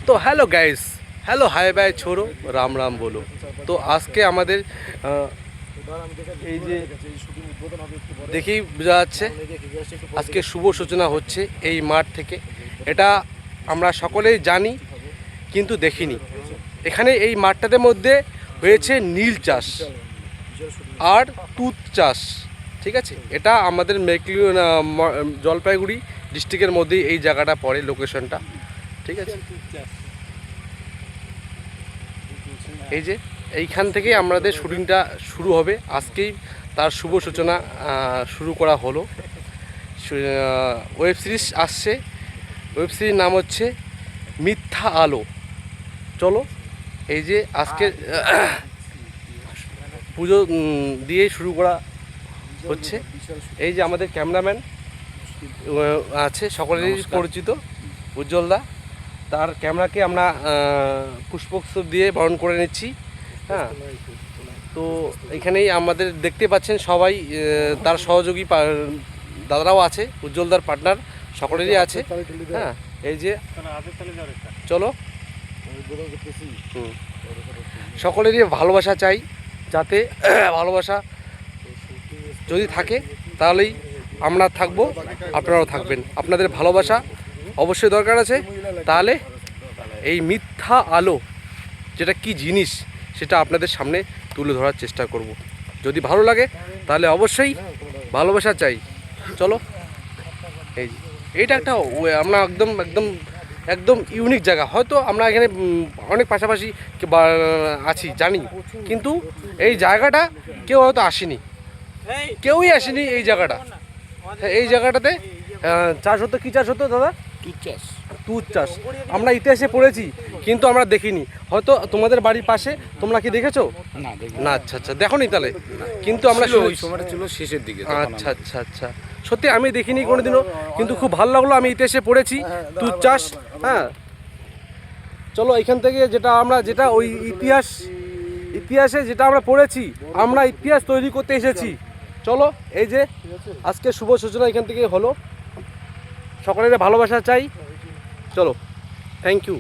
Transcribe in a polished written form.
তো hello guys, hello hi bye ছোড়ো, রাম রাম বলো। তো আজকে আমাদের এই যে দেখেই বোঝা যাচ্ছে আজকে শুভ সূচনা হচ্ছে এই মাঠ থেকে। এটা আমরা সকলেই জানি কিন্তু দেখিনি। এখানে এই মাঠটাতে মধ্যে হয়েছে নীল চাষ আর তুঁত চাষ, ঠিক আছে। এটা আমাদের জলপাইগুড়ি ডিস্ট্রিক্টের মধ্যেই এই জায়গাটা পড়ে, লোকেশনটা, ঠিক আছে। এই যে এইখান থেকেই আমাদের শুটিংটা শুরু হবে। আজকেই তার শুভ সূচনা শুরু করা হলো। ওয়েব সিরিজ আসছে, ওয়েব সিরিজ নাম হচ্ছে মিথ্যা আলো। চলো, এই যে আজকে পুজো দিয়ে শুরু করা হচ্ছে। এই যে আমাদের ক্যামেরাম্যান আছে, সকলেরই পরিচিত উজ্জ্বলদা, তার ক্যামেরাকে আমরা পুষ্পস্তর দিয়ে বরণ করে নিচ্ছি। হ্যাঁ, তো এখানেই আমাদের দেখতে পাচ্ছেন সবাই, তার সহযোগী দাদারাও আছে, উজ্জ্বলদার পার্টনার সকলেরই আছে। হ্যাঁ, এই যে চলো, সকলেরই ভালোবাসা চাই, যাতে ভালোবাসা যদি থাকে তাহলেই আমরা থাকবো, আপনারাও থাকবেন। আপনাদের ভালোবাসা অবশ্যই দরকার আছে, তাহলে এই মিথ্যা আলো যেটা কি জিনিস সেটা আপনাদের সামনে তুলে ধরার চেষ্টা করব। যদি ভালো লাগে তাহলে অবশ্যই ভালোবাসা চাই। চলো, এই এইটা একটা আমরা একদম একদম একদম ইউনিক জায়গা। হয়তো আমরা এখানে অনেক পাশাপাশি আছি জানি, কিন্তু এই জায়গাটা কেউ হয়তো আসেনি, কেউই আসেনি এই জায়গাটা। এই জায়গাটাতে চাষ হতো, কী চাষ হতো দাদা? তুঁত চাষ। আমরা ইতিহাসে পড়েছি কিন্তু আমরা দেখিনি। হয়তো তোমাদের বাড়ির পাশে, তোমরা কি দেখেছো? না, আচ্ছা আচ্ছা, দেখো নি তাহলে। কিন্তু আমরা ওই সময়টা ছিল শেষের দিকে। আচ্ছা আচ্ছা আচ্ছা, সত্যি আমি দেখিনি কোনোদিনও, কিন্তু খুব ভালো লাগলো। আমি ইতিহাসে পড়েছি তুঁত চাষ। হ্যাঁ, চলো এখান থেকে যেটা ওই ইতিহাসে যেটা আমরা পড়েছি, আমরা ইতিহাস তৈরি করতে এসেছি। চলো, এই যে আজকে শুভ সূচনা এখান থেকে হলো। সকলের ভালোবাসা চাই। চলো, থ্যাংক ইউ।